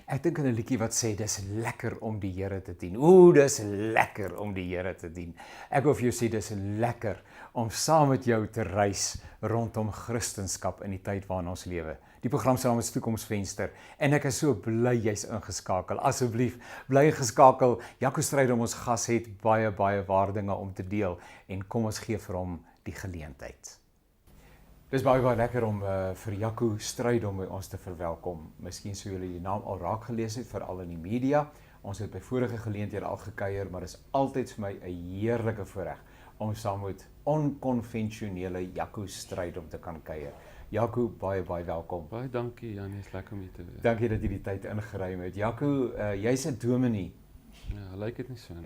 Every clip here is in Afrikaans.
Ek dink aan 'n liedjie wat sê dis lekker om die Here te dien. Ooh, dis lekker om die Here te dien. Ek wil vir jou sê dis lekker om saam met jou te reis rondom Christendom in die tyd waarin ons lewe. Die program se naam is Toekomsvenster en ek is so bly jy's ingeskakel. Asseblief, bly ingeskakel. Jaco Strydom, ons gas, het baie waardinge om te deel en kom ons gee vir hom die geleentheid. Dis baie lekker om vir Jaco Strydom by ons te verwelkom. Miskien sou julle die naam al raak gelees het, veral in die media. Ons het by vorige geleenthede al gekuier, maar dis altyd vir my 'n heerlike voorreg om saam met onkonvensionele Jaco Strydom te kan kuier. Jaco, baie welkom. Baie dankie Jan, is lekker om hier te wees. Dankie dat jy die tyd ingeruim het. Jaco, jy's 'n dominee. Ja, lyk dit nie so nie.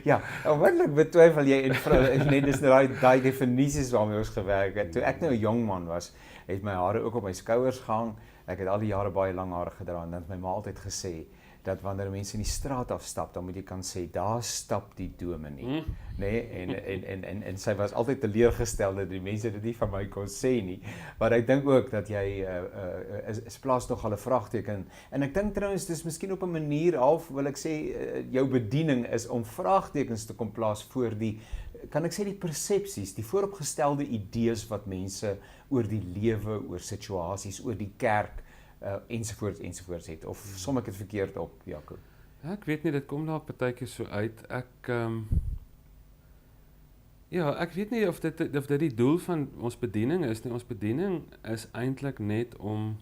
Ja, onmiddellik betwyfel jy en vrou, net dis daai definisies waarmee ons gewerk het. Toe ek nou 'n jong man was, het my hare ook op my skouers gehang. Ek het al die jare baie lang hare gedra en dan het my ma altyd gesê dat wanneer mense in die straat afstap, dan moet jy kan sê, daar stap die dominee. Nee, en sy was altyd teleurgestel dat die mense dit nie van my kon sê nie. Maar ek dink ook dat jy is plaas nog al 'n vraagteken. En ek dink trouens dis miskien op 'n manier half wil ek sê jou bediening is om vraagtekens te kom plaas voor die, kan ek sê, die persepsies, die vooropgestelde idees wat mense oor die lewe, oor situasies, oor die kerk ensovoorts het, of som ek het verkeerd op, Jaco? Ja, ek weet nie, dit kom daar partykeer so uit. Ek weet nie of dit die doel van ons bediening is nie. Ons bediening is eintlik net om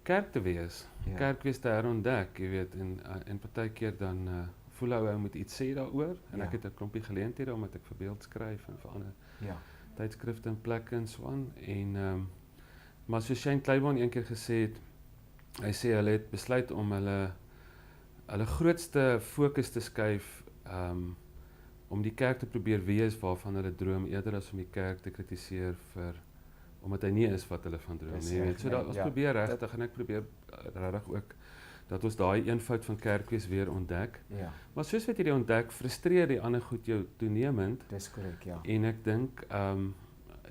kerk te wees. Ja. Kerk wees te herontdek, jy weet, en partykeer dan voel ou moet iets sê daaroor, en Ja. ek het 'n klompie geleenthede omdat ek vir beeld skryf en vir ander Ja. tydskrifte en plekke en so aan. En maar soos Shane Claiborne een keer gesê het, hy sê hulle het besluit om hulle grootste fokus te skuif om die kerk te probeer wees waarvan hulle droom, eerder as om die kerk te kritiseer omdat hy nie is wat hulle van droom nie. So ons probeer regtig, en ek probeer regtig ook dat ons daai eenvoud van kerk wees weer ontdek. Ja. Maar soos wat jy die ontdek, frustreer die ander goed jou toenemend. Dis korrek, ja. En ek dink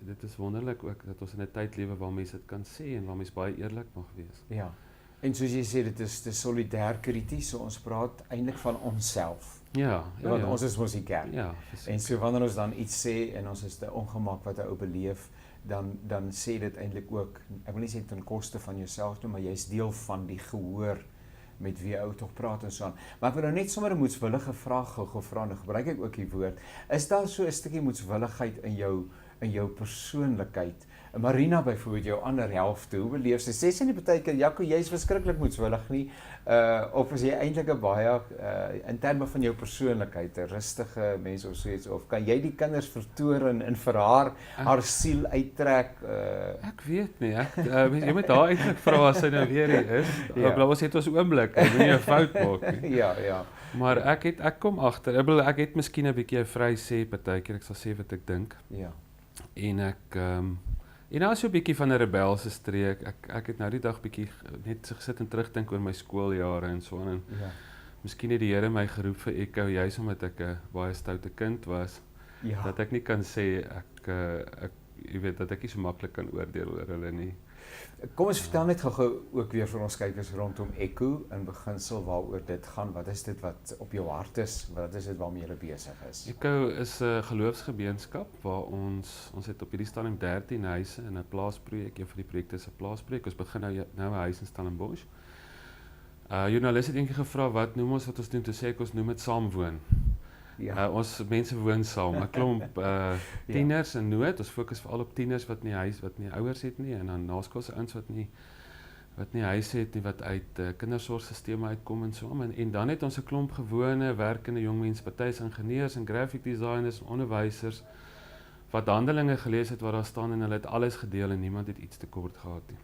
dit is wonderlik ook dat ons in 'n tyd lewe waar mense dit kan sê en waar mense baie eerlik mag wees. Ja. En soos jy sê, dit is solidêr krities, so ons praat eintlik van onsself. Ja, Want ons is mos die kerk. Ja, En so wanneer ons dan iets sê en ons is te ongemak wat 'n ou beleef, dan sê dit eintlik ook, ek wil nie sê ten koste van jouself nie, maar jy's deel van die gehoor met wie ou tog praat en so aan. Maar ek wil nou net sommer 'n moetswillige vraag gou vra, en gebruik ek ook die woord. Is daar so 'n stukkie moetswilligheid in jou persoonlikheid? Marina byvoorbeeld, jou ander helfte, hoe beleef sy? Sê sy nie partykeer, Jaco, jy's verskriklik moetswillig nie, of is jy eintlik 'n baie in terme van jou persoonlikheid 'n rustige mens of so iets, of kan jy die kinders vertoon en vir haar siel uittrek? Ek weet nie, jy moet haar eintlik vra as sy nou weer hier is. Ja. Ons het ons oomblik, ek moet nie 'n fout maak nie. Ja. Maar ek kom agter, ek het miskien 'n bietjie 'n vry sê partykeer, ek sal sê wat ek dink. Ja. En en nou so 'n bietjie van 'n rebelse streek. Ek het nou die dag bietjie net gesit en terugdink oor my skooljare en so aan. Ja. Miskien het die Here my geroep vir Echo juis omdat ek 'n baie stoute kind was. Ja. Dat ek nie kan sê jy weet dat ek nie so maklik kan oordeel oor hulle nie. Kom ons vertel net gou ook weer vir ons kykers rondom Echo in beginsel waaroor dit gaan. Wat is dit wat op jou hart is? Wat is dit waarmee jy besig is? Echo is 'n geloofsgemeenskap waar ons het op hierdie stadium 13 huise in 'n plaasprojek. Een van die projekte is 'n plaasprojek. Ons begin nou 'n huis in Stellenbosch. Joernalis het eendag gevra wat noem ons wat ons doen, toe sê ek ons noem dit saamwoon. Ja. Ons mense woon saam, 'n klomp tieners in nood. Ons fokus veral op tieners wat nie ouers het nie, en dan naskoolse ouens wat nie huis het nie, wat uit kindersorgstelsels uitkom en so aan. En dan het ons 'n klomp gewone werkende jong mense, party is ingenieurs en graphic designers en onderwysers wat Handelinge gelees het waar daar staan en hulle het alles gedeel en niemand het iets tekort gehad nie.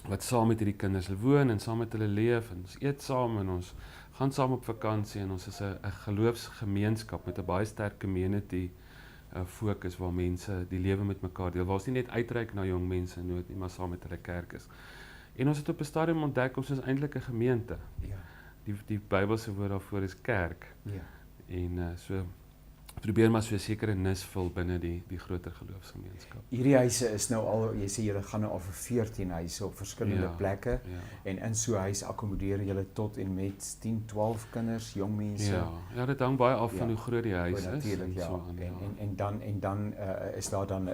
Wat saam met hierdie kinders woon en saam met hulle leef, en ons eet saam en ons gaan saam op vakansie, en ons is 'n geloofsgemeenskap met 'n baie sterk community fokus waar mense die lewe met mekaar deel. Waar ons nie net uitreik na jong mense in nood nie, maar saam met hulle kerk is. En ons het op 'n stadium ontdek ons is eintlik 'n gemeente. Ja. Die Bybelse woord daarvoor is kerk. Ja. En so probeer maar so 'n sekere nis vul binne die groter geloofsgemeenskap. Hierdie huise is nou al, jy sê julle gaan nou al vir 14 huise op verskillende plekke. Ja. En in so 'n huis akkommodeer julle tot en met 10, 12 kinders, jong mense. Ja, dit hang baie af van Ja. hoe groot die huis is. Natuurlik, ja. So aan, En dan is daar dan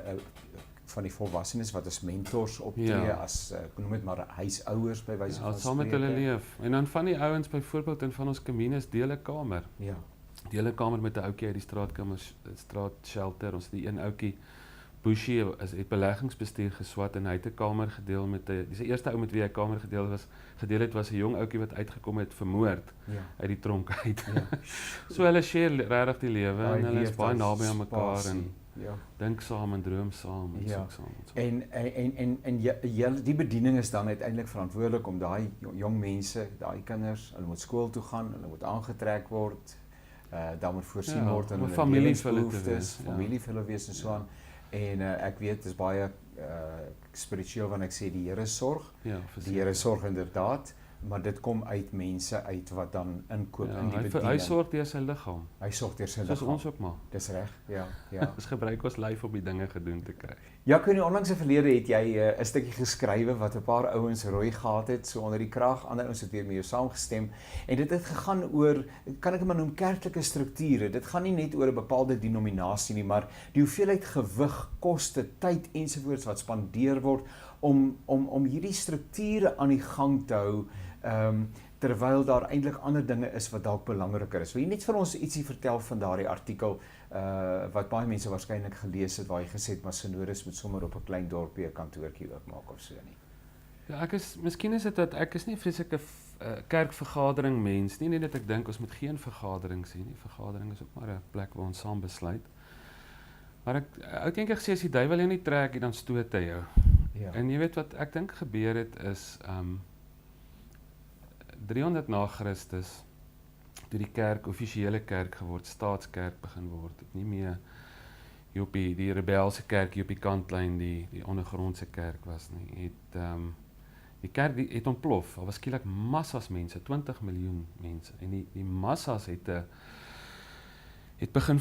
van die volwassenes wat as mentors optree, Ja. as ek noem dit maar huisouers by wyse Ja, van saam met hulle leef. En dan van die ouens byvoorbeeld in van ons kommunes deel 'n kamer. Ja. Deel 'n kamer met 'n ouetjie uit die straat shelter. Ons het die een ouetjie Bushie het beleggingsbestuur geswat en hy het 'n kamer gedeel met 'n dis die eerste ou met wie hy kamer gedeel het was 'n jong ouetjie wat uitgekom het vermoord uit die tronk uit. Ja. So hulle share regtig die lewe Daai en hulle is lewe, baie daai naby aan mekaar spasie. en Ja. dink saam en droom saam en Ja. soek saam. En so. En die bediening is dan uiteindelik verantwoordelik om daai jong mense, daai kinders, hulle moet skool toe gaan, hulle moet aangetrek word, daar moet voorsien word aan om 'n hulle familie vir hulle te lewensbehoeftes, wees, ja. familie vir hulle wees en so aan. En ek weet dit is baie spiritueel wanneer ek sê die Here sorg. Ja, Die Here sorg inderdaad, maar dit kom uit mense uit wat dan inkoop in die hy bediening. sorg deur sy liggaam. Hy sorg deur sy Soos liggaam. ons ook maar. Dis reg. Ja. Ons gebruik ons lyf om die dinge gedoen te kry. Ja, in die onlangse verlede het jy 'n stukkie geskrywe wat 'n paar ouens rooi gehad het, so onder die krag, ander ouens het weer met jou saamgestem. En dit het gegaan oor, kan ek dit maar noem, kerklike strukture. Dit gaan nie net oor 'n bepaalde denominasie nie, maar die hoeveelheid gewig, koste, tyd ensovoorts wat spandeer word om hierdie strukture aan die gang te hou, terwyl daar eintlik ander dinge is wat dalk belangriker is. Wil jy net vir ons ietsie vertel van daardie artikel wat baie mense waarskynlik gelees het, waar jy gesê het maar Synodes moet sommer op 'n klein dorpie 'n kantoortjie oopmaak of so nie. Ja, miskien is dit dat ek is nie vreeslike kerkvergadering mens nie, dat ek dink ons moet geen vergaderings hê nie. Vergadering is ook maar 'n plek waar ons saam besluit. Maar ek het eendag gesê as die duiwel jou nie trek, dan stoot hy jou. Ja. En jy weet wat ek dink gebeur het is 300 na Christus toe die kerk offisiële kerk geword, staatskerk begin word. Dit nie meer die rebelse kerk hier op die kantlyn die ondergrondse kerk was nie. Die kerk het ontplof. Daar was skielik massas mense, 20 miljoen mense. En die massas het begin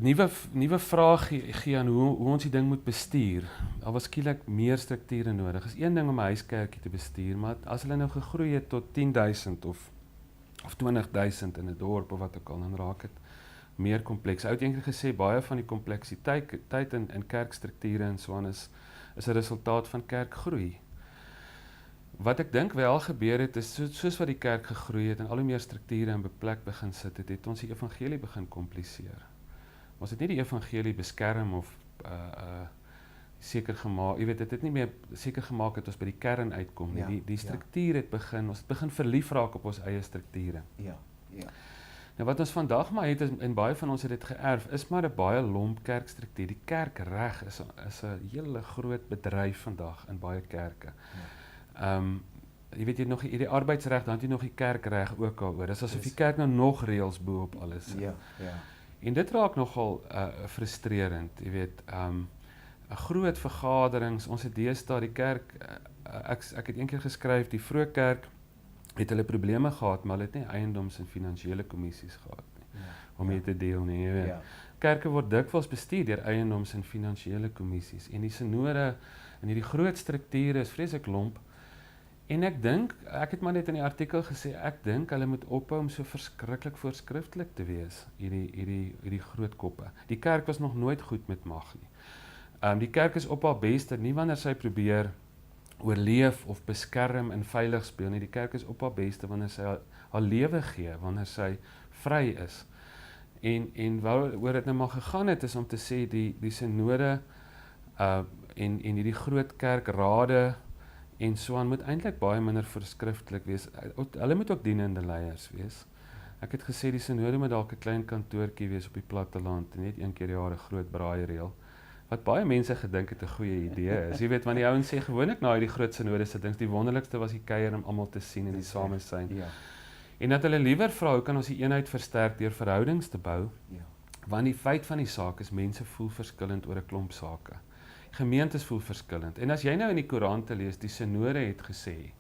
nuwe vrae gee aan hoe ons die ding moet bestuur. Daar was skielik meer strukture nodig. Is een ding om 'n huiskerkie te bestuur, maar as hulle nou gegroei het tot 10,000 of 20,000 in 'n dorp of wat ook al, dan raak dit meer kompleks. Ou het eendag gesê baie van die kompleksiteit in kerkstrukture en so aan is 'n resultaat van kerkgroei. Wat ek dink wel gebeur het is soos wat die kerk gegroei het en al hoe meer strukture in beplek begin sit het ons die evangelie begin kompliseer. Ons het nie die evangelie beskerm of seker gemaak, jy weet dit het nie meer seker gemaak dat ons by die kern uitkom nie. Die struktuur het ons het begin verlief raak op ons eie strukture. Ja. Nou wat ons vandag maar het en baie van ons het dit geërf, is maar 'n baie lomp kerkstruktuur. Die kerkreg is 'n hele groot bedryf vandag in baie kerke. Jy weet jy nog die arbeidsreg, dan het jy nog die kerkreg ook daaroor. Dis asof die kerk nou nog reëls bo op alles sit. Ja. En dit raak nogal frustrerend, jy weet, 'n groot vergaderings, ons het deesdae die kerk, ek het eendag geskryf, die vroeë kerk het hulle probleme gehad, maar hulle het nie eiendoms- en finansiële kommissies gehad nie, om mee te deel nie, jy weet. Ja. Kerke word dikwels bestuur deur eiendoms- en finansiële kommissies, en die sinode en hierdie groot strukture is vreeslik lomp. En ek dink, ek het maar net in die artikel gesê, ek dink hulle moet ophou om so verskriklik voorskriftelik te wees, hierdie groot koppe. Die kerk was nog nooit goed met mag nie. Die kerk is op haar beste, nie wanneer sy probeer oorleef of beskerm en veilig speel nie. Die kerk is op haar beste wanneer sy haar lewe gee, wanneer sy vry is. En waaroor dit nou maar gegaan het, is om te sê, die sinode en hierdie groot kerkrade en so aan moet eintlik baie minder voorskriftelik wees. Hulle moet ook dienende leiers wees. Ek het gesê die sinode moet dalk 'n klein kantoortjie wees op die platteland en net een keer per jaar 'n groot braaireël. Wat baie mense gedink het 'n goeie idee is. Jy weet, want die ouens sê gewoonlik na hierdie groot sinode se dings, die wonderlikste was die kuier om almal te sien en die samesyn. Ja. En dat hulle liewer vra, hoe kan ons die eenheid versterk deur verhoudings te bou? Ja. Want die feit van die saak is mense voel verskillend oor 'n klomp sake. Gemeentes voel verskillend. En as jy nou in die koerante lees, die sinode het gesê,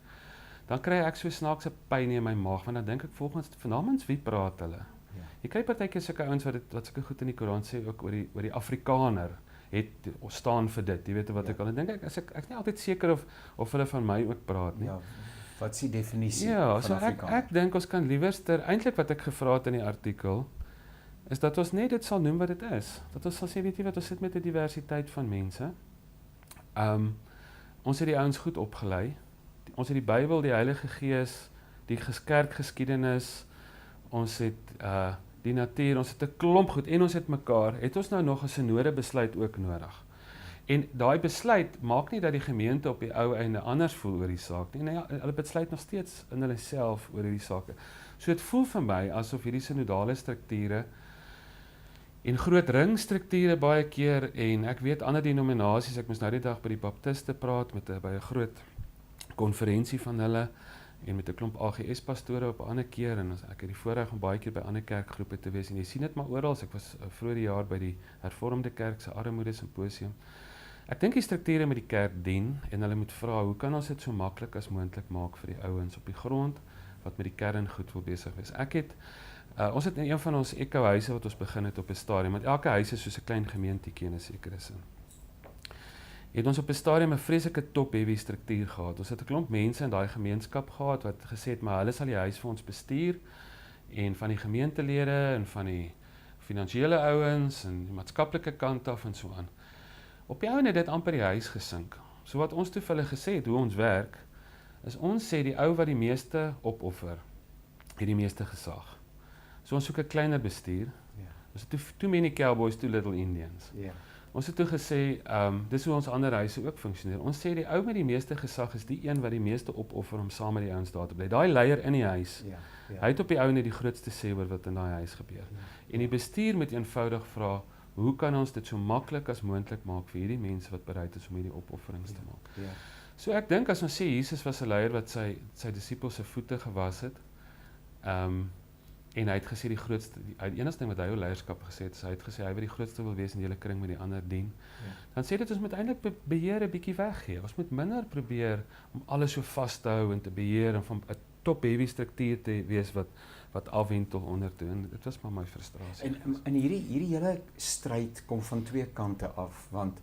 dan kry ek so snaakse pyn in my maag, want dan dink ek volgens namens wie praat hulle? Ja. Jy kry partykeer sulke ouens wat sulke goed in die Koran sê ook oor die Afrikaner het staan vir dit, jy weet wat ek al, en dink ek is nie altyd seker of hulle van my ook praat nie. Ja, wat is die definisie Ja, van so Afrikaans? ek dink ons kan liewerster, eintlik wat ek gevra het in die artikel, is dat ons net dit sal noem wat dit is. Dat ons sal sê, weet jy wat, ons sit met 'n diversiteit van mense. Ons het die ouens goed opgelei. Ons het die Bybel, die Heilige Gees, die kerkgeskiedenis, ons het die natuur, ons het 'n klomp goed en ons het mekaar, het ons nou nog 'n synode besluit ook nodig. En daai besluit maak nie dat die gemeente op die ou einde anders voel oor die saak nie. Nee, hulle besluit nog steeds in hulle self oor hierdie sake. So dit voel vir my asof hierdie synodale strukture en groot ringstrukture baie keer, en ek weet ander denominasies, ek moes nou die dag by die Baptiste praat by 'n groot konferensie van hulle en met 'n klomp AGS-pastore op 'n ander keer, en ek het die voorreg om baie keer by ander kerkgroepe te wees en jy sien dit maar oral. Ek was vroeër die jaar by die Hervormde Kerk se armoede simposium. Ek dink die strukture met die kerk dien en hulle moet vra, hoe kan ons dit so maklik as moontlik maak vir die ouens op die grond wat met die kern goed wil besig wees. Ons het in een van ons ekohuise wat ons begin het op 'n stadium, want elke huis is soos 'n klein gemeentetjie in 'n sekere sin. Het ons op 'n stadium 'n vreeslike top-heavy struktuur gehad. Ons het 'n klomp mense in daai gemeenskap gehad wat gesê het, maar hulle sal die huis vir ons bestuur, en van die gemeentelede en van die finansiële ouens en die maatskaplike kant af en so aan. Op die ouene het dit amper die huis gesink. So wat ons toe vir hulle gesê het, hoe ons werk, is ons sê die ou wat die meeste opoffer, het die meeste gesag. So ons soek 'n kleiner bestuur. Ons het too many cowboys, too little Indians. Ons het toe gesê, dis hoe ons ander huise ook funksioneer. Ons sê die ou met die meeste gesag is die een wat die meeste opoffer om saam met die ouens daar te bly. Daai leier in die huis. Hy het op die ou net die grootste sê oor wat in daai huis gebeur. En die bestuur moet eenvoudig vra, hoe kan ons dit so maklik as moontlik maak vir hierdie mense wat bereid is om hierdie opofferings te maak. So ek dink as ons sê Jesus was 'n leier wat sy disippels se voete gewas het, en hy het gesê die enigste ding wat hy oor leierskap gesê het, hy het gesê hy wil die grootste wil wees in die hele kring met die ander dien. Dan sê dit ons moet eintlik beheer 'n bietjie weggee. Ons moet minder probeer om alles so vas te hou en te beheer en van 'n top-heavy struktuur te wees wat afwentel ondertoe. En dit was maar my frustrasie. En hierdie hele stryd kom van twee kante af, want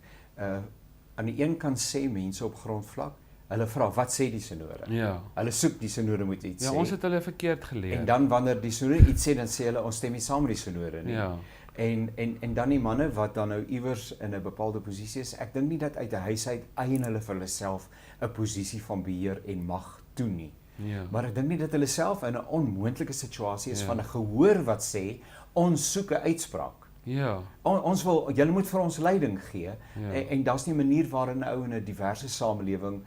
aan die een kant sê mense op grondvlak, hulle vra, wat sê die sinode? Ja. Hulle soek die sinode moet iets sê. Ja, ons het hulle verkeerd geleer. En dan wanneer die sinode iets sê, dan sê hulle, ons stem nie saam met die sinode nie. Ja. En dan die manne wat dan nou iewers in 'n bepaalde posisie is, ek dink nie dat uit 'n huis uit eien hulle vir hulle self 'n posisie van beheer en mag toe nie. Ja. Maar ek dink nie dat hulle self in 'n onmoontlike situasie is van 'n gehoor wat sê, ons soek 'n uitspraak. Ja. Julle moet vir ons leiding gee, Ja. en daar's nie 'n manier waarin 'n ou in 'n diverse samelewing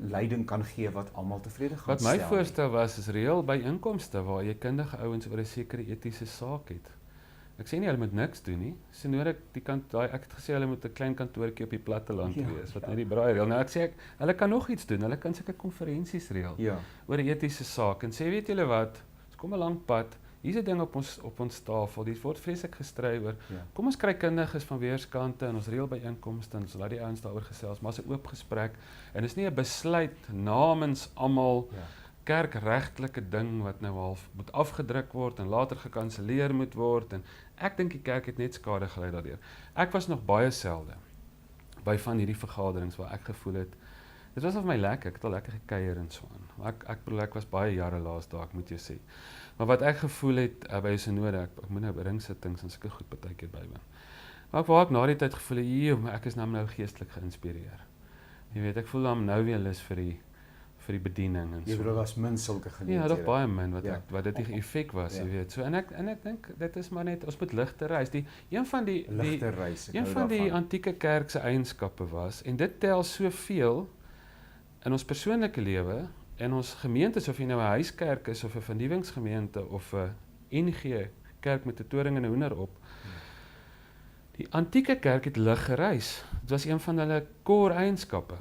leiding kan gee wat almal tevrede gaan Wat my stel. voorstel was, is reël by inkomste waar jy kundige ouens oor 'n sekere etiese saak het. Ek sê nie hulle moet niks doen nie. Sinode ek het gesê hulle moet 'n klein kantoortjie op die platteland wees wat net die braai reël. Nou ek sê hulle kan nog iets doen. Hulle kan sulke konferensies reël oor 'n etiese saak en sê weet julle wat, ons kom 'n lang pad. Hier's 'n ding op ons tafel. Dit word vreeslik gestry oor. Kom ons kry kundiges van weerskante en ons reël by inkomste en ons laat die ouens daaroor gesels, maar 'n oop gesprek en dis nie 'n besluit namens almal kerkregtelike ding wat nou half moet afgedruk word en later gekanselleer moet word, en ek dink die kerk het net skade gelei daardeur. Ek was nog baie selde by van hierdie vergaderings waar ek gevoel het, dit was vir my lekker, ek het al lekker gekuier en so aan. Ek was baie jare laas daar, ek moet jou sê. Maar wat ek gevoel het by 'n sinode, ek moet nou by ringsittings en sulke goed baie keer bywoon. Maar waar ek na die tyd gevoel het, maar ek is nou geestelik geïnspireer. Jy weet, ek voel nou weer lus vir die bediening en so. Jy bedoel was min sulke geleenthede. Ja, daar baie min wat dit die effek was, jy weet. So en ek dink dit is maar net ons moet ligter reis. Een van die antieke kerk se eienskappe was, en dit tel soveel in ons persoonlike lewe en ons gemeentes, of jy nou 'n huiskerk is of 'n vernuwingsgemeente of 'n NG kerk met 'n toring en 'n hoender op. Die antieke kerk het lig gereis. Dit was een van hulle core eienskappe.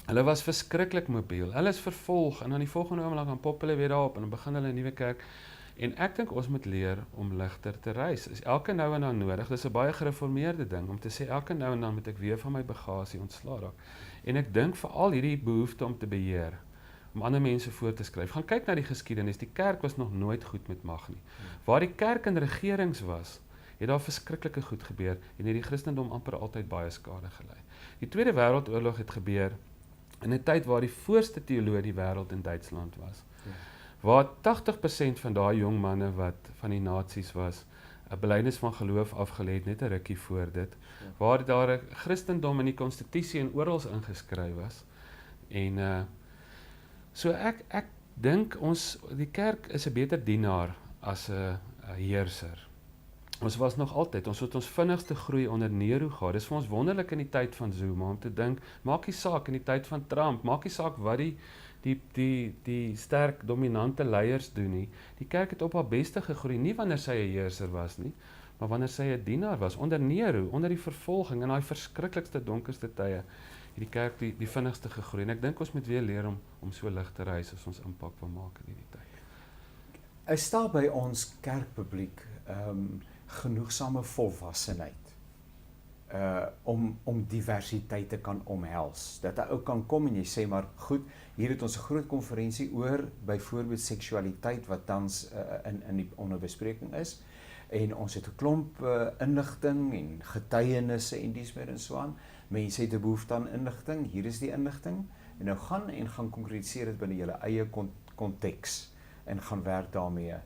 Hulle was verskriklik mobiel. Hulle is vervolg en dan die volgende oomblik dan pop hulle weer daarop en dan begin hulle 'n nuwe kerk. En ek dink ons moet leer om ligter te reis. Is elke nou en dan nodig. Dis 'n baie gereformeerde ding om te sê elke nou en dan moet ek weer van my bagasie ontslaa raak. En ek dink veral hierdie behoefte om te beheer, om ander mense voor te skryf. Gaan kyk na die geskiedenis, die kerk was nog nooit goed met mag nie. Waar die kerk in regerings was, het daar verskriklike goed gebeur en het die Christendom amper altyd baie skade gelei. Die Tweede Wêreldoorlog het gebeur in 'n tyd waar die voorste teoloog in die wêreld in Duitsland was. Waar 80% van daai jong manne wat van die nasies was, 'n belydenis van geloof afgelê het, net 'n rukkie voor dit, waar daar 'n Christendom in die konstitusie en oral ingeskryf was. En so ek dink die kerk is 'n beter dienaar as 'n heerser. Ons was nog altyd, ons het ons vinnigste groei onder Nero gehad. Dis vir ons wonderlik in die tyd van Zuma om te dink, maak nie saak in die tyd van Trump, maak nie saak wat die sterk dominante leiers doen nie. Die kerk het op haar beste gegroei, nie wanneer sy 'n heerser was nie, maar wanneer sy 'n dienaar was onder Nero, onder die vervolging in daai verskriklikste donkerste tye, het die kerk die vinnigste gegroei. En ek dink ons moet weer leer om so lig te reis as ons impak wil maak in hierdie tyd. Is daar by ons kerkpubliek genoegsame volwassenheid om diversiteit te kan omhels. Dat 'n ou kan kom en jy sê maar goed, hier het ons 'n groot konferensie oor byvoorbeeld seksualiteit wat tans in die onderbespreking is en ons het 'n klomp inligting en getuienisse en dies meer en so aan. Mense het 'n behoefte aan inligting, hier is die inligting en nou gaan konkretiseer dit binne julle eie konteks en gaan werk daarmee.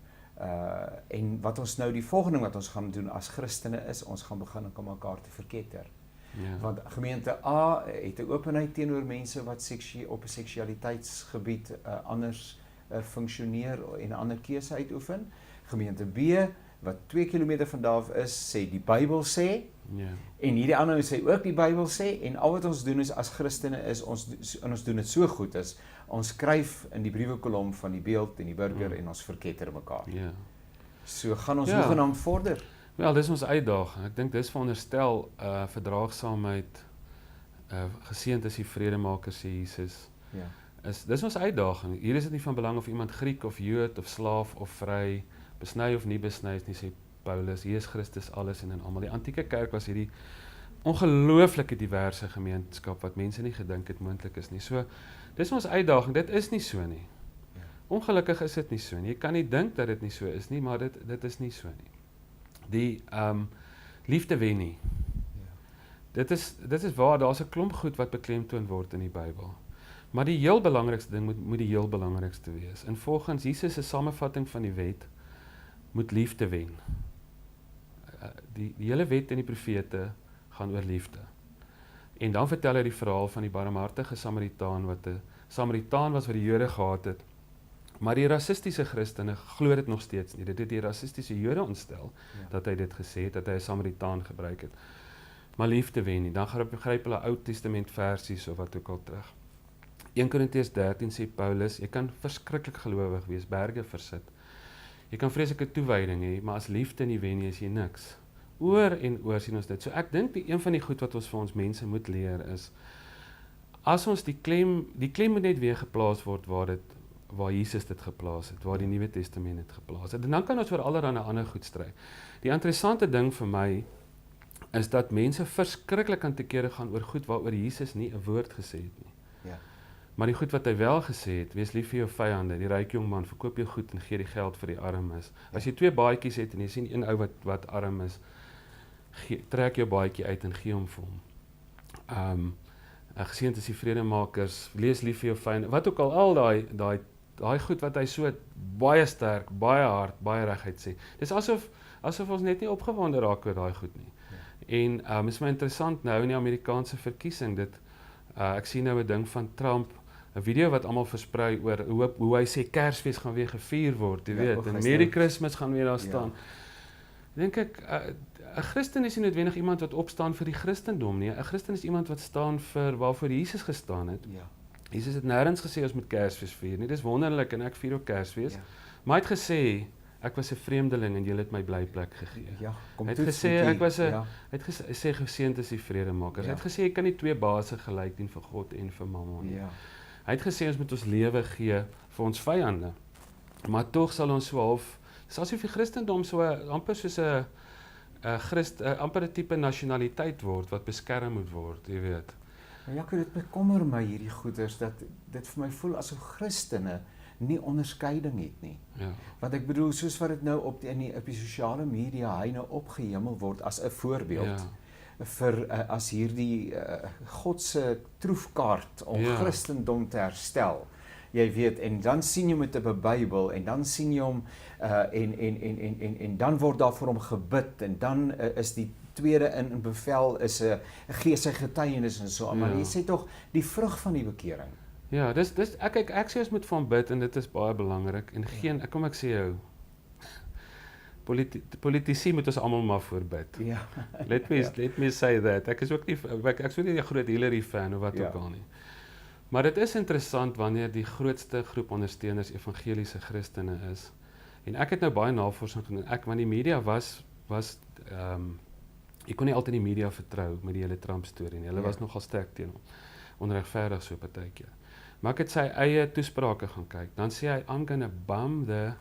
En wat ons nou die volgende wat ons gaan doen as Christene is, ons gaan begin om mekaar te verketter. Ja. Want gemeente A het 'n openheid teenoor mense wat op 'n seksualiteitsgebied anders funksioneer en 'n ander keuse uitoefen. Gemeente B wat 2 kilometer van daar af is, sê die Bybel sê. Ja. En hierdie ander sê ook die Bybel sê en al wat ons doen is as Christene is ons doen dit so goed is ons skryf in die briewekolom van die Beeld en die Burger en ons verketter mekaar. Ja. So gaan ons hoegenaamd vorder. Wel, dis ons uitdaging. Ek dink dis veronderstel verdraagsaamheid, geseënd is die vredemaker sê Jesus. Ja. Dis ons uitdaging. Hier is dit nie van belang of iemand Griek of Jood of slaaf of vry, besny of nie besny is nie, sê Paulus. Hier is Christus alles en in almal. Die antieke kerk was hierdie ongelooflike diverse gemeenskap wat mense nie gedink het moontlik is nie. So, dis ons uitdaging. Dit is nie so nie. Ja. Ongelukkig is dit nie so nie. Jy kan nie dink dat dit nie so is nie, maar dit is nie so nie. Die liefde wen nie. Ja. Dit is waar, daar's 'n klomp goed wat beklemtoon word in die Bybel. Maar die heel belangrikste ding moet die heel belangrikste wees. En volgens Jesus se samevatting van die wet moet liefde wen. Die hele wet en die profete gaan oor liefde. En dan vertel hy die verhaal van die barmhartige Samaritaan wat 'n Samaritaan was wat die Jode gehaat het. Maar die rassistiese Christene glo dit nog steeds nie. Dit het die rassistiese Jode ontstel dat hy dit gesê het, dat hy 'n Samaritaan gebruik het. Maar liefde wen nie. Dan gryp hulle Ou Testament versies of wat ook al terug. 1 Korintiërs 13 sê Paulus, jy kan verskriklik gelowig wees, berge versit. Jy kan vreeslike toewyding hê, maar as liefde nie wen nie, is jy niks. Oor en oor sien ons dit. So ek dink een van die goed wat ons vir ons mense moet leer is, as ons die klem moet net weer geplaas word waar Jesus dit geplaas het, waar die Nuwe Testament dit geplaas het. En dan kan ons oor allerlei ander goed stry. Die interessante ding vir my is dat mense verskriklik aan te kere gaan oor goed waaroor Jesus nie 'n woord gesê het nie. Ja. Maar die goed wat hy wel gesê het, wees lief vir jou vyande, die ryk jong man, verkoop jou goed en gee die geld vir die armes. As jy 2 baadjies het en jy sien een ou wat arm is, trek jou baadjie uit en gee hom vir hom. Geseënd is die vredemakers, lees lief vir jou vyande, wat ook al daai goed wat hy so baie sterk, baie hard, baie reguit sê. Dis asof ons net nie opgewonde raak oor daai goed nie. Ja. En is my interessant nou in die Amerikaanse verkiesing, ek sien nou 'n ding van Trump, 'n video wat almal versprei oor hoe hy sê Kersfees gaan weer gevier word, jy weet, en Merry Christmas gaan weer daar staan. Dink ek, 'n Christen is nie noodwendig iemand wat opstaan vir die Christendom nie. 'n Christen is iemand wat staan vir waarvoor Jesus gestaan het. Ja. Jesus het nêrens gesê ons moet Kersfees vier nie. Dis wonderlik en ek vier ook Kersfees. Ja. Maar hy het gesê ek was 'n vreemdeling en julle het my blyplek gegee. Ja, hy het gesê ek was 'n hy het gesê geseënd is die vredemakers. Hy het gesê jy kan nie 2 baase gelyk dien vir God en vir Mammon nie. Hy het gesê ons moet ons lewe gee vir ons vyande. Maar tog sal ons so half, asof die Christendom so amper soos 'n amper 'n tipe nasionaliteit word wat beskerm moet word, jy weet. Ja, dit bekommer my hierdie goeders dat dit vir my voel asof Christene nie onderskeiding het nie. Ja. Want ek bedoel soos wat dit nou op die sosiale media hy nou opgehemel word as 'n voorbeeld vir as hierdie God se troefkaart om Christendom te herstel. Jy weet, en dan sien jy met 'n Bybel en dan sien jy hom en dan word daar vir hom gebid en dan is die tweede in bevel is 'n geestelike getuienis en so, maar jy sê tog die vrug van die bekering. Ja, dis ek sê ons moet van bid en dit is baie belangrik en geen ek sê jou politici moet ons almal maar voorbid. Ja. Let me say that. Ek is ook nie 'n groot Hillary fan of wat ook al nie. Maar dit is interessant wanneer die grootste groep ondersteuners evangeliese Christene is. En ek het nou baie navorsing gedoen. Want die media was ek kon nie altyd die media vertrou met die hele Trump storie nie. Hulle was nogal sterk teen hom. Onregverdig so partykeer. Maar ek het sy eie toesprake gaan kyk. Dan sê hy I'm gonna bomb the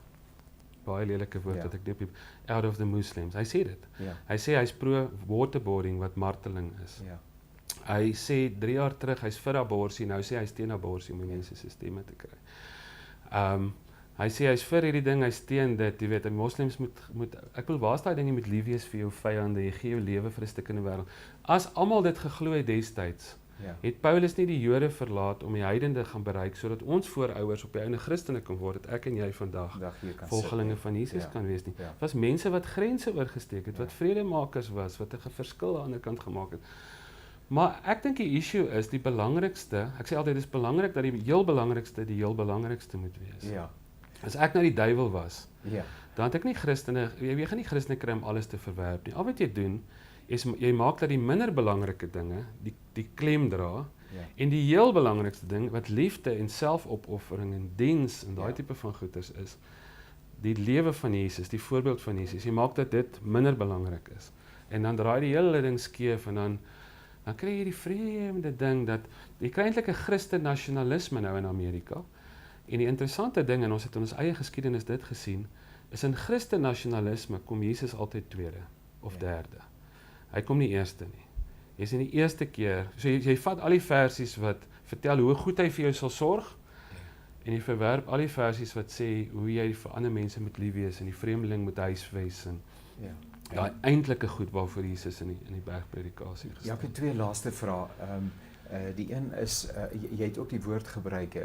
baie lelike woord wat ek diep out of the Muslims. Hy sê dit. Hy sê hy's pro waterboarding wat marteling is. Hy sê 3 jaar terug hy's vir abortus, nou sê hy's teen abortus om mense se stemme te kry. Hy sê hy's vir hierdie ding, hy's teen dit, jy weet, moslems moet ek wil waar is daai ding jy moet lief wees vir jou vyande, jy gee jou lewe vir 'n stuk in die wêreld. As almal dit geglo het destyds, het Paulus nie die Jode verlaat om die heidene gaan bereik sodat ons voorouers op die einde Christene kan word, dat ek en jy vandag volgelinge van Jesus kan wees nie. Dit was mense wat grense oorgesteek het, wat vredemakers was, wat 'n verskil aan die ander kant gemaak het. Maar ek dink die issue is die belangrikste, ek sê altyd dis belangrik dat die heel belangrikste moet wees. As ek nou die duiwel was, dan het ek nie Christene, jy gaan nie Christene kry om alles te verwerp nie. Al wat jy doen is jy maak dat die minder belangrike dinge die klem dra en die heel belangrikste ding wat liefde en selfopoffering en diens en daai tipe van goeders is, die lewe van Jesus, die voorbeeld van Jesus. Jy maak dat dit minder belangrik is. En dan draai die hele ding skeef en dan kry jy die vreemde ding dat jy kry eintlik 'n Christen nasionalisme nou in Amerika. En die interessante ding, en ons het in ons eie geskiedenis dit gesien, is in Christen nasionalisme kom Jesus altyd tweede of derde. Hy kom nie eerste nie. Jy sien die eerste keer, so jy vat al die versies wat vertel hoe goed hy vir jou sal sorg, en jy verwerp al die versies wat sê hoe jy vir ander mense moet lief wees en die vreemdeling moet huisves en daai eintlike goed waarvoor Jesus in die bergpredikasie gesê. Ja, ek het 2 laaste vrae. Die een is, jy het ook die woord gebruik,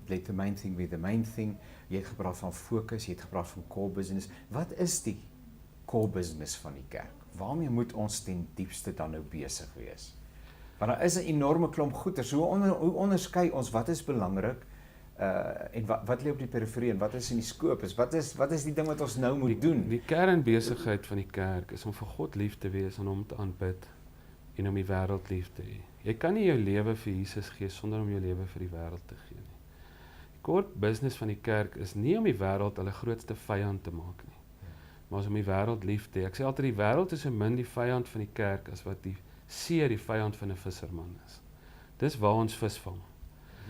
let the main thing be the main thing. Jy het gepraat van fokus, jy het gepraat van core business. Wat is die core business van die kerk? Waarmee moet ons ten diepste dan nou besig wees? Want daar is 'n enorme klomp goeders. Hoe onderskei ons wat is belangrik en wat lê op die periferie en wat is in die skopus? Wat is die ding wat ons nou moet doen? Die kernbesigheid van die kerk is om vir God lief te wees en hom te aanbid en om die wêreld lief te hê. Jy kan nie jou lewe vir Jesus gee sonder om jou lewe vir die wêreld te gee nie. Die core business van die kerk is nie om die wêreld hulle grootste vyand te maak nie, maar om die wêreld lief te hê. Ek sê altyd die wêreld is so min die vyand van die kerk as wat die see die vyand van 'n visserman is. Dis waar ons vis vang.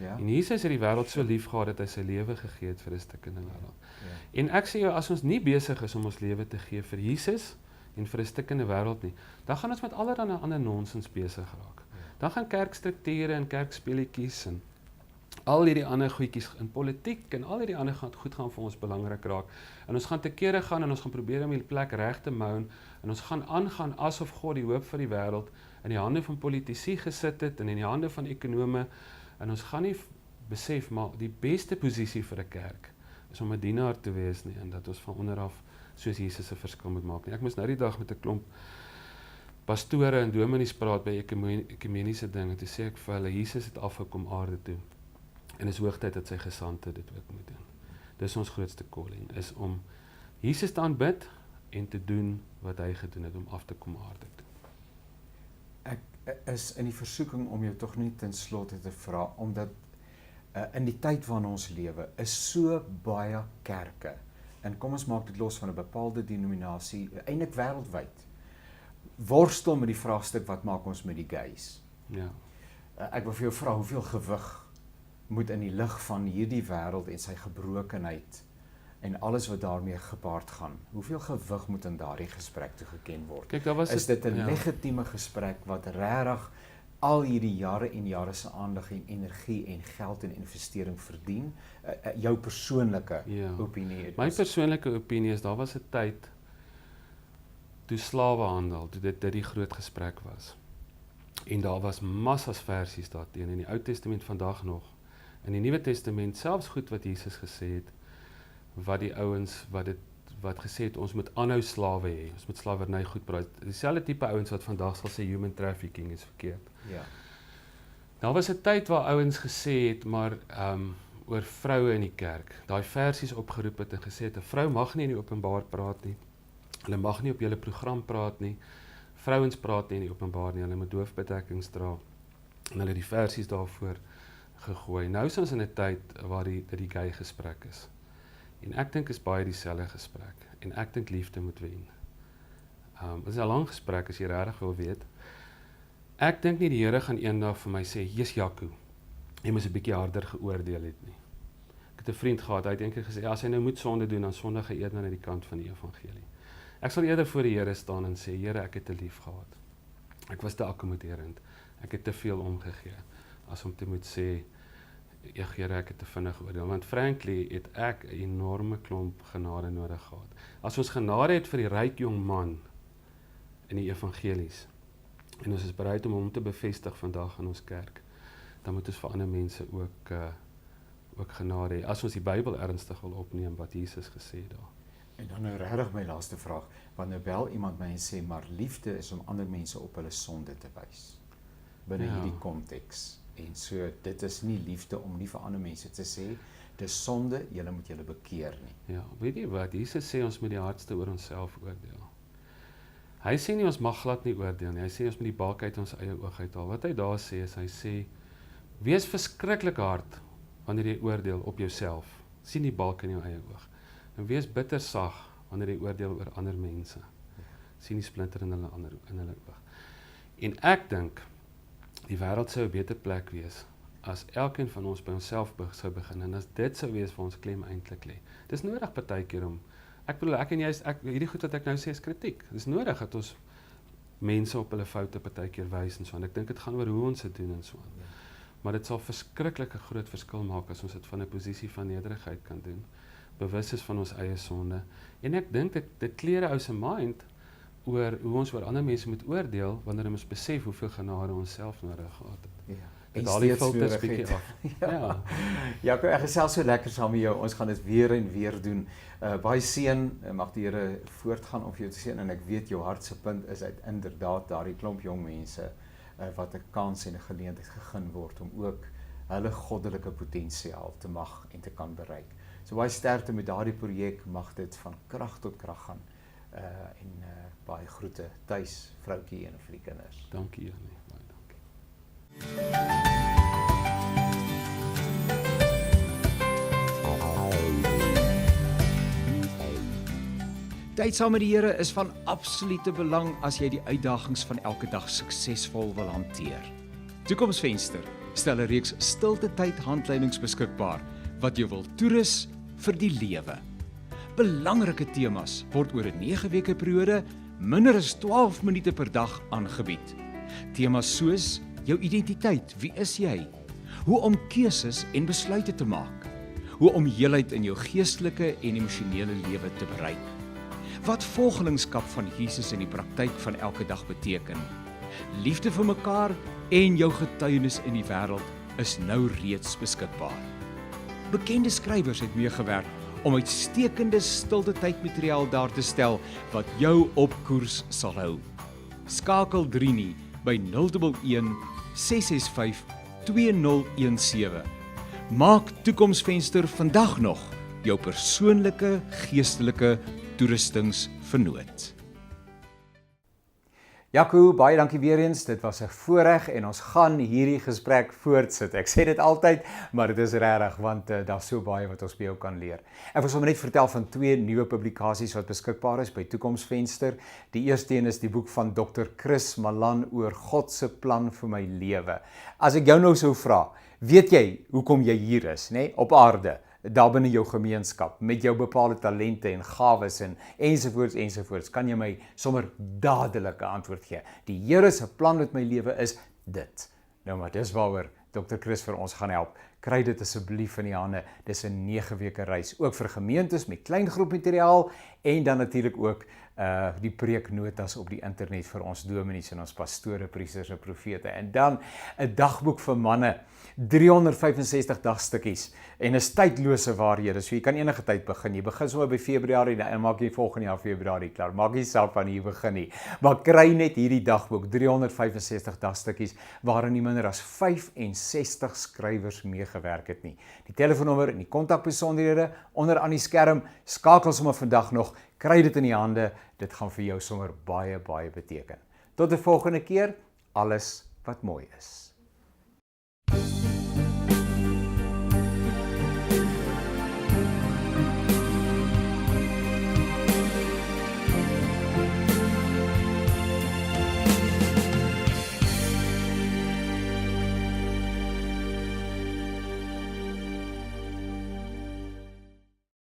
En Jesus het die wêreld so lief gehad dat hy sy lewe gegee het vir 'n stuk in die wêreld. En ek sê jou, as ons nie besig is om ons lewe te gee vir Jesus en vir 'n stuk in die wêreld nie, dan gaan ons met allerlei ander nonsens besig raak. Dan gaan kerkstrukture en kerkspeletjies en al hierdie ander goedjies in politiek en al hierdie ander goed gaan vir ons belangrik raak. En ons gaan te kere gaan en ons gaan probeer om die plek reg te mou en ons gaan aangaan asof God die hoop vir die wêreld in die hande van politici gesit het en in die hande van ekonome. En ons gaan nie besef, maar die beste posisie vir 'n kerk is om 'n dienaar te wees nie, en dat ons van onder af soos Jesus 'n verskil moet maak nie. Ek moes nou die dag met 'n klomp pastore en dominees praat by ekumeniese dinge, toe sê ek vir hulle, Jesus het afgekom aarde toe, en is hoogtyd dat sy gesandte dit ook moet doen. Dis ons grootste calling, is om Jesus te aanbid en te doen wat hy gedoen het, om af te kom aarde toe. Ek is in die versoeking om jou tog nie ten slotte te vra, omdat in die tyd waarin ons lewe, is so baie kerke, en kom ons maak dit los van 'n bepaalde denominasie, eintlik wêreldwyd, worstel met die vraagstuk, wat maak ons met die gays? Ek wil vir jou vra, hoeveel gewig moet in die lig van hierdie wêreld en sy gebrokenheid, en alles wat daarmee gepaard gaan, hoeveel gewig moet in daardie gesprek toegeken word? Kijk, is dit 'n legitieme gesprek wat regtig al hierdie jare en jare se aandag en energie en geld en investering verdien? Jou persoonlike opinie? My persoonlike opinie is, daar was 'n tyd toe slawehandel, toe dit die groot gesprek was. En daar was massas versies daarteen, in die Ou Testament vandag nog. In die Nuwe Testament, selfs goed wat Jesus gesê het, wat die ouens, wat gesê het, ons moet aanhou slawe hê, ons moet slawerny goed praat. Dieselfde tipe ouens wat vandag sal sê human trafficking is verkeerd. Ja. Daar was 'n tyd waar ouens gesê het, maar oor vroue in die kerk, daai versies opgeroep het en gesê het, 'n vrou mag nie in die openbaar praat nie, hulle mag nie op julle program praat nie, vrouens praat nie in die openbaar nie, hulle moet hoofbedekkings dra, en hulle die versies daarvoor gegooi. Nou is ons in 'n tyd waar die gay gesprek is. En ek dink is baie dieselfde gesprek, en ek dink liefde moet wen. Dit is 'n lang gesprek as jy regtig wil weet. Ek dink nie die Here gaan eendag vir my sê, "Jesus Jaco, jy moes 'n bietjie harder geoordeel het nie." Ek het 'n vriend gehad, hy het eendag gesê, as hy nou moet sonde doen, dan sondig hy eerder aan die kant van die evangelie. Ek sal eerder voor die Here staan en sê, Here, ek het te lief gehad. Ek was te akkommoderend. Ek het te veel omgegee, as om te moet sê, Here, ek het te vinnig oordeel. Want frankly, het ek 'n enorme klomp genade nodig gehad. As ons genade het vir die ryk jong man in die evangelies, en ons is bereid om hom te bevestig vandag in ons kerk, dan moet ons vir ander mense ook genade hê, as ons die Bybel ernstig wil opneem, wat Jesus gesê het daar. En dan nou regtig my laaste vraag, wanneer bel iemand my en sê, maar liefde is om ander mense op hulle sonde te wys, binne hierdie konteks. En so, dit is nie liefde om nie vir ander mense te sê, dis sonde, julle moet julle bekeer nie. Ja, weet jy wat, Jesus sê ons moet die hardste oor onsself oordeel. Hy sê nie ons mag glad nie oordeel nie, hy sê ons moet die balk uit ons eie oog uithaal. Wat hy daar sê is, hy sê, wees verskriklik hard wanneer jy oordeel op jouself. Sien die balk in jou eie oog. En wees bitter sag wanneer jy oordeel oor ander mense. Sien die splinter in hulle oog. En ek dink, die wêreld sou 'n beter plek wees, as elkeen van ons by onsself sou begin, en as dit sou wees waar ons klem eintlik lê. Dis nodig partykeer om, ek bedoel, ek en jy, hierdie goed wat ek nou sê is kritiek. Dis nodig dat ons mense op hulle foute partykeer wys en so, en ek dink dit gaan oor hoe ons dit doen en so. Maar dit sal verskriklike groot verskil maak as ons dit van 'n posisie van nederigheid kan doen, bewus is van ons eie sonde. En ek dink dit kleer 'n ou se mind oor hoe ons oor ander mense moet oordeel, wanneer ons besef hoeveel genade ons self nodig gehad het. Ja. Dit haal die filters bietjie af. Ja. Jaco, ek gesels so lekker saam met jou. Ons gaan dit weer en weer doen. Baie seën, mag die Here voortgaan om vir jou te seën, en ek weet jou hart se punt is uit inderdaad daardie klomp jong mense wat 'n kans en 'n geleentheid gegee word om ook hulle goddelike potensiaal te mag en te kan bereik. So baie sterkte met daardie projek, mag dit van krag tot krag gaan. En baie groete tuis, vroutjie, en vir die kinders. Dankie, Janie. Baie dankie. Tyd saam met die Here is van absolute belang as jy die uitdagings van elke dag suksesvol wil hanteer. Toekomsvenster stel 'n reeks stilte tyd handleidings beskikbaar wat jou wil toerus vir die lewe. Belangrike temas word oor 'n 9 weke periode minder as 12 minute per dag aangebied. Temas soos jou identiteit, wie is jy? Hoe om keuses en besluite te maak? Hoe om heelheid in jou geestelike en emosionele lewe te bereik? Wat volgelingskap van Jesus in die praktyk van elke dag beteken? Liefde vir mekaar en jou getuienis in die wêreld is nou reeds beskikbaar. Bekende skrywers het meegewerk om uitstekende stilte tydmateriaal daar te stel wat jou op koers sal hou. Skakel Drini by 011 665 2017. Maak Toekomsvenster vandag nog jou persoonlike geestelike toerustingsvernoot. Jaco, baie dankie weer eens. Dit was 'n voorreg en ons gaan hierdie gesprek voortsit. Ek sê dit altyd, maar dit is regtig want daar's so baie wat ons by jou kan leer. Ek wil sommer net vertel van 2 nuwe publikasies wat beskikbaar is by Toekomsvenster. Die eerste een is die boek van Dr. Chris Malan oor God se plan vir my lewe. As ek jou nou sou vra, weet jy hoekom jy hier is, nê, op aarde? Daar binne jou gemeenskap, met jou bepaalde talente en gawes en ensovoorts, kan jy my sommer dadelik 'n antwoord gee. Die Here se plan met my lewe is dit. Nou maar dis waaroor Dr. Chris vir ons gaan help. Kry dit asseblief in die hande. Dis 'n 9 weke reis, ook vir gemeentes met klein groep materiaal en dan natuurlik ook die preeknotas op die internet vir ons dominees en ons pastore, priesters en profete. En dan 'n dagboek vir manne, 365 dagstukkies en is tydlose waarhede. So jy kan enige tyd begin. Jy begin sommer by Februarie en maak jy volgende jaar Februarie klaar. Maak nie saak van hier begin nie. Maar kry net hierdie dagboek, 365 dagstukkies waarin nie minder as 65 skrywers meegewerk het nie. Die telefoonnommer en die kontakbesonderhede onder aan die skerm. Skakel sommer vandag nog. Kry dit in die hande. Dit gaan vir jou sommer baie beteken. Tot 'n volgende keer. Alles wat mooi is.